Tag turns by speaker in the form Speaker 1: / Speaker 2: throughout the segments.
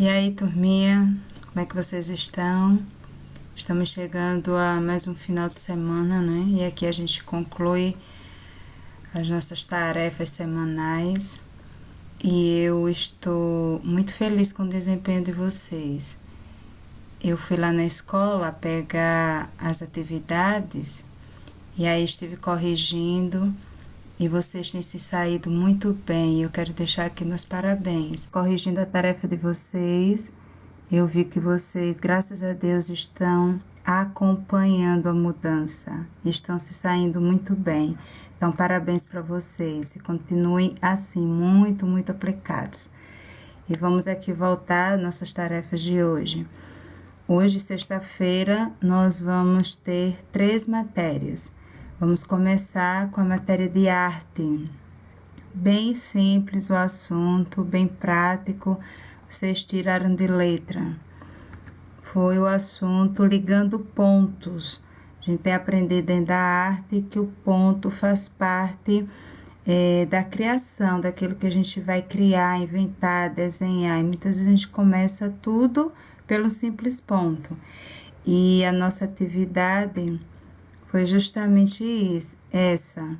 Speaker 1: E aí, turminha, como é que vocês estão? Estamos chegando a mais um final de semana, né? E aqui a gente conclui as nossas tarefas semanais. E eu estou muito feliz com o desempenho de vocês. Eu fui lá na escola pegar as atividades e aí estive corrigindo e vocês têm se saído muito bem. Eu quero deixar aqui meus parabéns. Corrigindo a tarefa de vocês, eu vi que vocês, graças a Deus, estão acompanhando a mudança, estão se saindo muito bem. Então, parabéns para vocês e continuem assim, muito aplicados. E vamos aqui voltar às nossas tarefas de hoje. Hoje, sexta-feira, nós vamos ter 3 matérias. Vamos começar com a matéria de arte. Bem simples o assunto, bem prático, vocês tiraram de letra. Foi o assunto ligando pontos. A gente tem aprendido dentro da arte que o ponto faz parte da criação, daquilo que a gente vai criar, inventar, desenhar. E muitas vezes a gente começa tudo pelo simples ponto. E a nossa atividade foi justamente essa.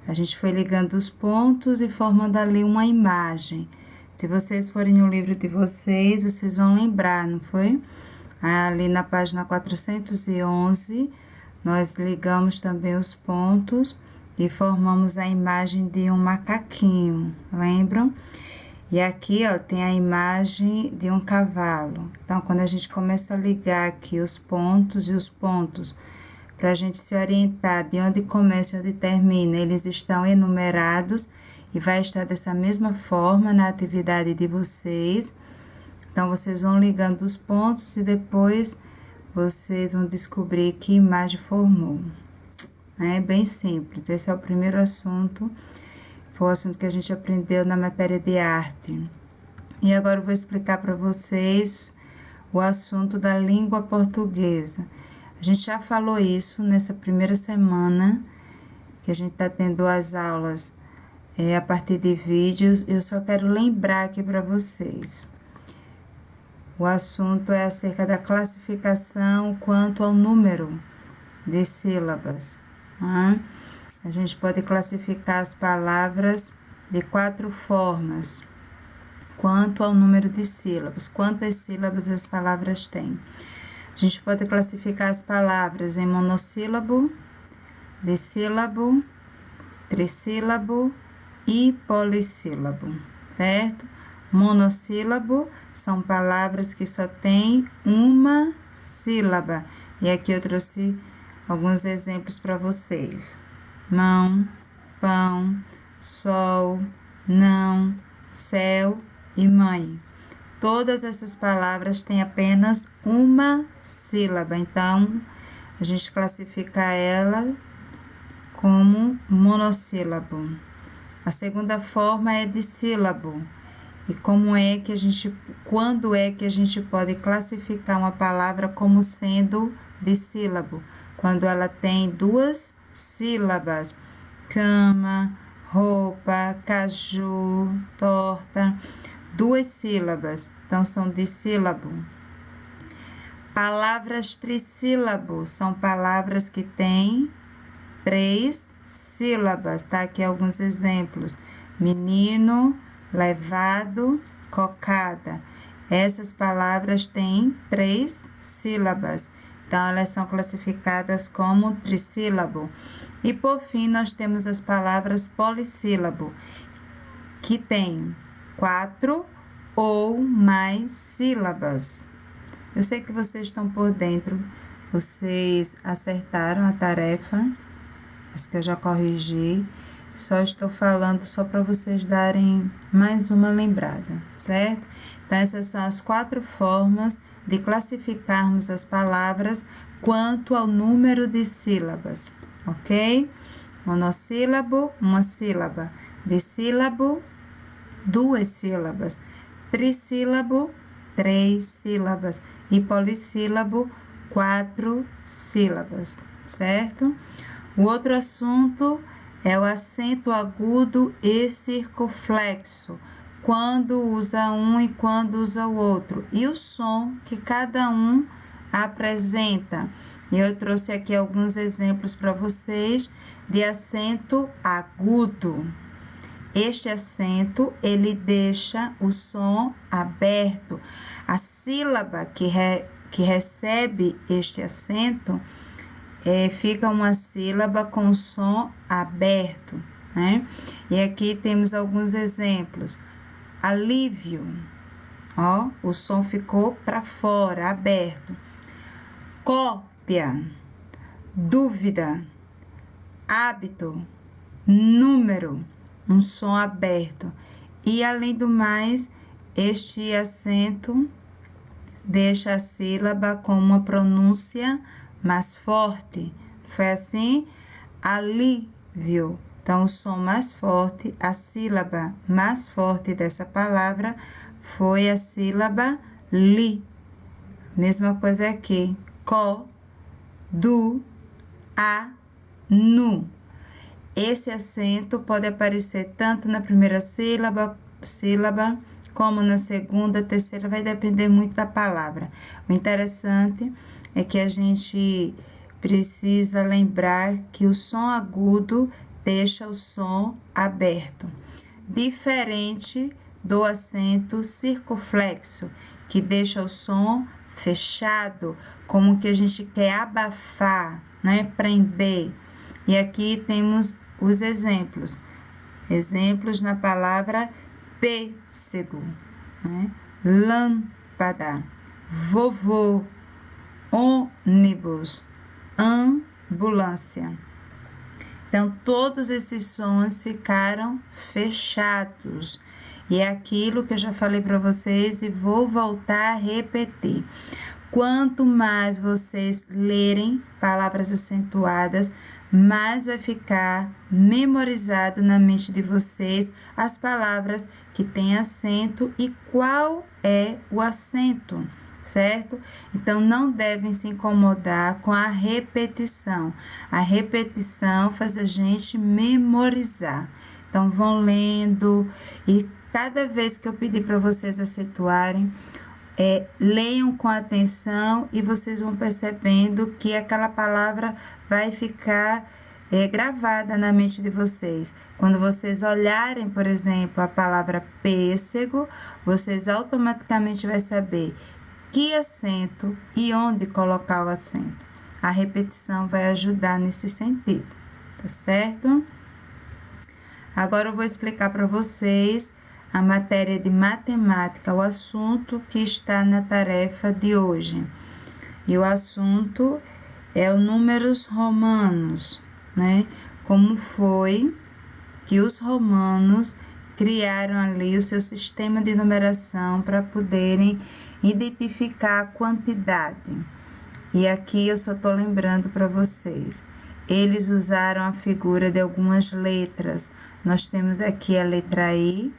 Speaker 1: A gente foi ligando os pontos e formando ali uma imagem. Se vocês forem no livro de vocês, vocês vão lembrar, não foi? Ali na página 411, nós ligamos também os pontos e formamos a imagem de um macaquinho, lembram? E aqui, ó, tem a imagem de um cavalo. Então, quando a gente começa a ligar aqui os pontos e os pontos, para a gente se orientar de onde começa e onde termina, eles estão enumerados e vai estar dessa mesma forma na atividade de vocês. Então, vocês vão ligando os pontos e depois vocês vão descobrir que imagem formou. É bem simples. Esse é o primeiro assunto. Foi o assunto que a gente aprendeu na matéria de arte. E agora eu vou explicar para vocês o assunto da língua portuguesa. A gente já falou isso nessa primeira semana, que a gente está tendo as aulas a partir de vídeos. Eu só quero lembrar aqui para vocês. O assunto é acerca da classificação quanto ao número de sílabas. A gente pode classificar as palavras de 4 formas, quanto ao número de sílabas, quantas sílabas as palavras têm. A gente pode classificar as palavras em monossílabo, dissílabo, trissílabo e polissílabo, certo? Monossílabo são palavras que só têm uma sílaba. E aqui eu trouxe alguns exemplos para vocês. Mão, pão, sol, não, céu e mãe. Todas essas palavras têm apenas uma sílaba, então a gente classifica ela como monossílabo. A segunda forma é dissílabo. E quando é que a gente pode classificar uma palavra como sendo dissílabo? Quando ela tem 2 sílabas: cama, roupa, caju, torta. 2 sílabas, então são dissílabo. Palavras trissílabo são palavras que têm 3 sílabas, tá? Aqui alguns exemplos: menino, levado, cocada. Essas palavras têm 3 sílabas, então elas são classificadas como trissílabo. E por fim, nós temos as palavras polissílabo, que tem 4 ou mais sílabas. Eu sei que vocês estão por dentro, vocês acertaram a tarefa, as que eu já corrigi. Só estou falando só para vocês darem mais uma lembrada, certo? Então, essas são as 4 formas de classificarmos as palavras quanto ao número de sílabas, ok? Monossílabo, uma sílaba. Dissílabo, 2 sílabas. Trissílabo, 3 sílabas. E polissílabo, 4 sílabas, certo? O outro assunto é o acento agudo e circunflexo. quando usa um e quando usa o outro, e o som que cada um apresenta. Eu trouxe aqui alguns exemplos para vocês de acento agudo. Este acento, ele deixa o som aberto. A sílaba que recebe este acento, fica uma sílaba com o som aberto, né? E aqui temos alguns exemplos. Alívio, ó, o som ficou para fora, aberto. Cópia, dúvida, hábito, número, um som aberto. E além do mais, este acento deixa a sílaba com uma pronúncia mais forte. Foi assim? Alívio. Então, o som mais forte, a sílaba mais forte dessa palavra foi a sílaba li. Mesma coisa aqui. Co, du, a, nu. Esse acento pode aparecer tanto na primeira sílaba, como na segunda, terceira, vai depender muito da palavra. O interessante é que a gente precisa lembrar que o som agudo deixa o som aberto, diferente do acento circunflexo, que deixa o som fechado, como que a gente quer abafar, né? Prender. E aqui temos os exemplos. Exemplos na palavra pêssego, né? Lâmpada, vovô, ônibus, ambulância. Então, todos esses sons ficaram fechados. E é aquilo que eu já falei para vocês e vou voltar a repetir. Quanto mais vocês lerem palavras acentuadas, mais vai ficar memorizado na mente de vocês as palavras que têm acento e qual é o acento, certo? Então, não devem se incomodar com a repetição. A repetição faz a gente memorizar. Então, vão lendo e cada vez que eu pedir para vocês acentuarem, leiam com atenção e vocês vão percebendo que aquela palavra vai ficar gravada na mente de vocês. Quando vocês olharem, por exemplo, a palavra pêssego, vocês automaticamente vão saber que acento e onde colocar o acento. A repetição vai ajudar nesse sentido, tá certo? Agora eu vou explicar para vocês a matéria de matemática, o assunto que está na tarefa de hoje. E o assunto é o números romanos, né? Como foi que os romanos criaram ali o seu sistema de numeração para poderem identificar a quantidade. E aqui eu só estou lembrando para vocês. Eles usaram a figura de algumas letras. Nós temos aqui a letra I,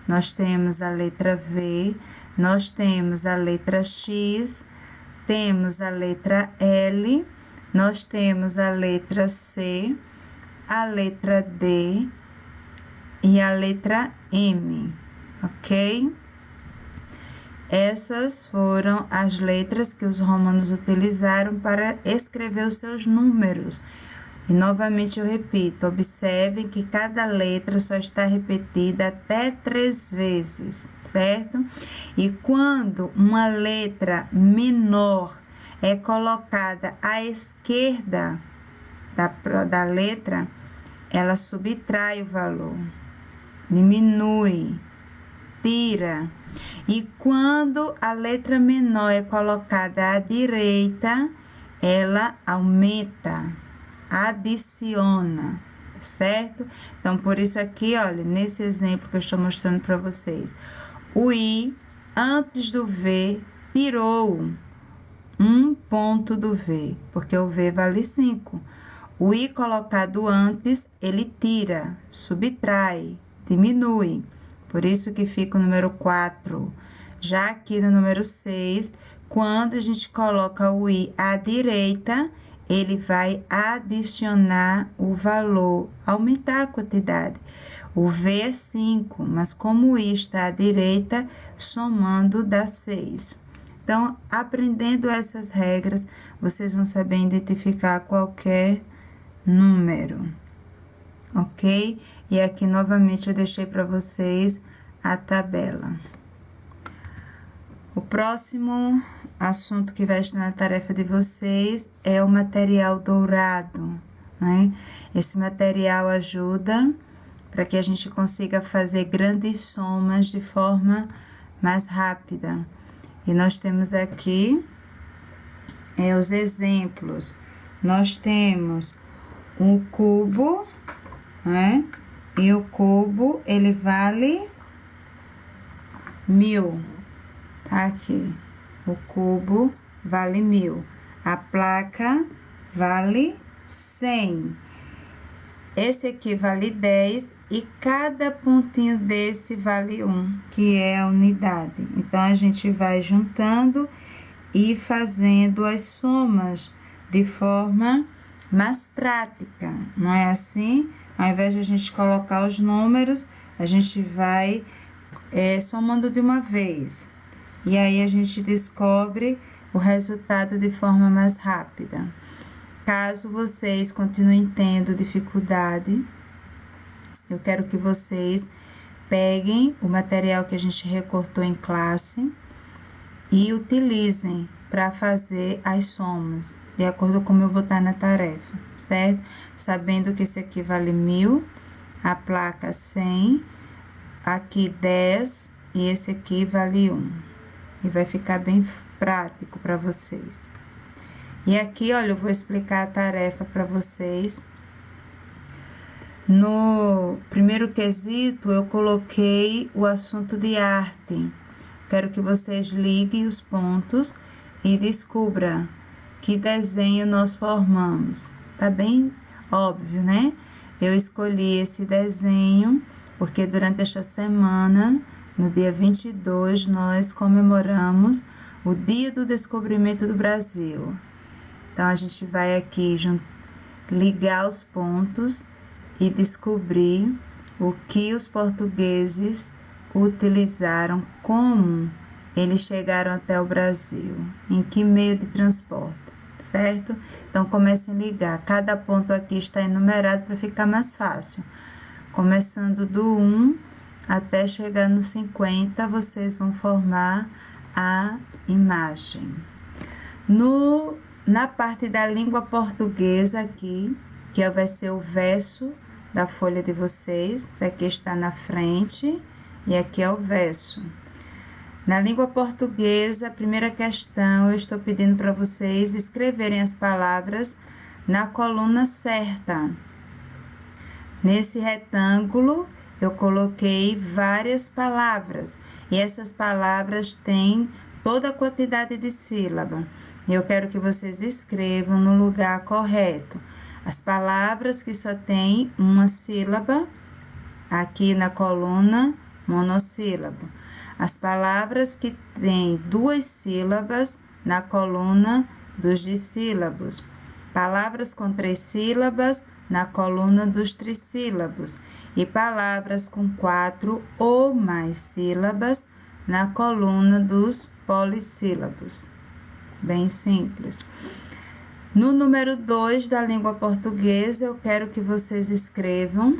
Speaker 1: nós temos a letra V, nós temos a letra X, temos a letra L, nós temos a letra C, a letra D e a letra M, ok? Essas foram as letras que os romanos utilizaram para escrever os seus números. E novamente eu repito, observem que cada letra só está repetida até 3 vezes, certo? E quando uma letra menor é colocada à esquerda da letra, ela subtrai o valor, diminui, tira. E quando a letra menor é colocada à direita, ela aumenta, adiciona, certo? Então, por isso aqui, olha, nesse exemplo que eu estou mostrando para vocês, o I, antes do V, tirou um ponto do V, porque o V vale 5. O I colocado antes, ele tira, subtrai, diminui. Por isso que fica o número 4. Já aqui no número 6, quando a gente coloca o I à direita, ele vai adicionar o valor, aumentar a quantidade. O V é 5, mas como o I está à direita, somando dá 6. Então, aprendendo essas regras, vocês vão saber identificar qualquer número, ok? E aqui, novamente, eu deixei para vocês a tabela. O próximo assunto que vai estar na tarefa de vocês é o material dourado, né? Esse material ajuda para que a gente consiga fazer grandes somas de forma mais rápida. E nós temos aqui os exemplos. Nós temos um cubo, né? E o cubo, ele vale 1000. Tá aqui. O cubo vale 1000. A placa vale 100. Esse aqui vale 10 e cada pontinho desse vale 1, que é a unidade. Então, a gente vai juntando e fazendo as somas de forma mais prática, não é assim? Ao invés de a gente colocar os números, a gente vai somando de uma vez. E aí, a gente descobre o resultado de forma mais rápida. Caso vocês continuem tendo dificuldade, eu quero que vocês peguem o material que a gente recortou em classe e utilizem para fazer as somas, de acordo com como eu botar na tarefa, certo? Sabendo que esse aqui vale 1000, a placa 100, aqui 10 e esse aqui vale 1. E vai ficar bem prático para vocês. E aqui, olha, eu vou explicar a tarefa para vocês. No primeiro quesito, eu coloquei o assunto de arte. Quero que vocês liguem os pontos e descubra que desenho nós formamos. Tá bem óbvio, né? Eu escolhi esse desenho porque durante esta semana, no dia 22, nós comemoramos o Dia do Descobrimento do Brasil. Então, a gente vai aqui ligar os pontos e descobrir o que os portugueses utilizaram, como eles chegaram até o Brasil, em que meio de transporte, certo? Então, comecem a ligar. Cada ponto aqui está enumerado para ficar mais fácil. Começando do 1 até chegar no 50, vocês vão formar a imagem. Na parte da língua portuguesa aqui, que vai ser o verso da folha de vocês, isso aqui está na frente e aqui é o verso. Na língua portuguesa, a primeira questão, eu estou pedindo para vocês escreverem as palavras na coluna certa. Nesse retângulo, eu coloquei várias palavras e essas palavras têm toda a quantidade de sílaba. Eu quero que vocês escrevam no lugar correto. As palavras que só têm uma sílaba, aqui na coluna, monossílabo. As palavras que têm 2 sílabas, na coluna dos dissílabos. Palavras com 3 sílabas, na coluna dos trissílabos. E palavras com 4 ou mais sílabas, na coluna dos polissílabos. Bem simples. No número 2 da língua portuguesa, eu quero que vocês escrevam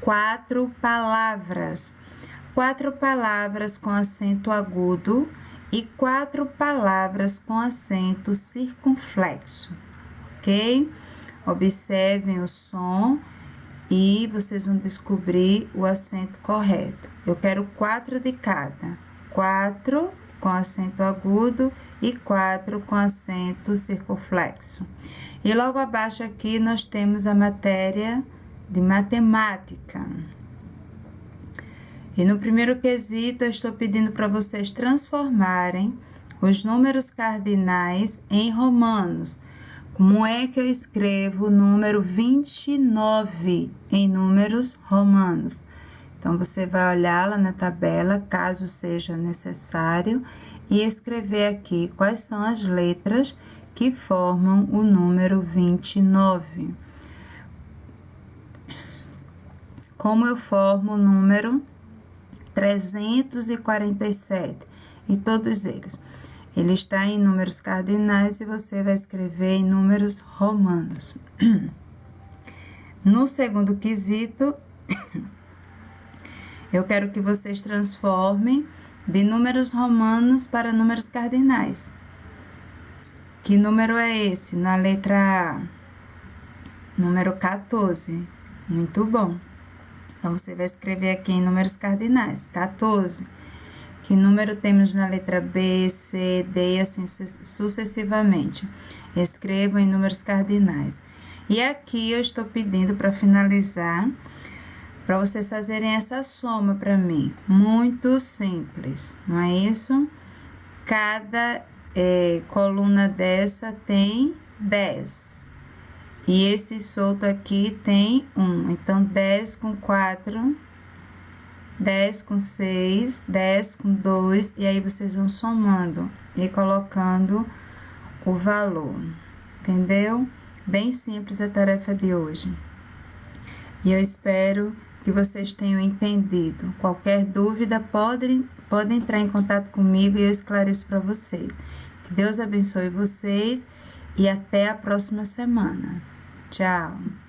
Speaker 1: 4 palavras. 4 palavras com acento agudo e 4 palavras com acento circunflexo, ok? Observem o som e vocês vão descobrir o acento correto. Eu quero 4 de cada. 4 com acento agudo e 4 com acento circunflexo. E logo abaixo aqui nós temos a matéria de matemática. E no primeiro quesito eu estou pedindo para vocês transformarem os números cardinais em romanos. Como é que eu escrevo o número 29 em números romanos? Então, você vai olhar lá na tabela, caso seja necessário, e escrever aqui quais são as letras que formam o número 29. como eu formo o número 347 e todos eles. Ele está em números cardinais e você vai escrever em números romanos. No segundo quesito, eu quero que vocês transformem de números romanos para números cardinais. Que número é esse? Na letra A. Número 14. Muito bom. Então, você vai escrever aqui em números cardinais. 14. Que número temos na letra B, C, D e assim sucessivamente. Escrevam em números cardinais. E aqui eu estou pedindo para finalizar, para vocês fazerem essa soma para mim. Muito simples, não é isso? Cada coluna dessa tem 10. E esse solto aqui tem 1. Então, 10 com 4, 10 com 6, 10 com 2. E aí, vocês vão somando e colocando o valor. Entendeu? Bem simples a tarefa de hoje. E eu espero que vocês tenham entendido. Qualquer dúvida, pode entrar em contato comigo e eu esclareço para vocês. Que Deus abençoe vocês e até a próxima semana. Tchau!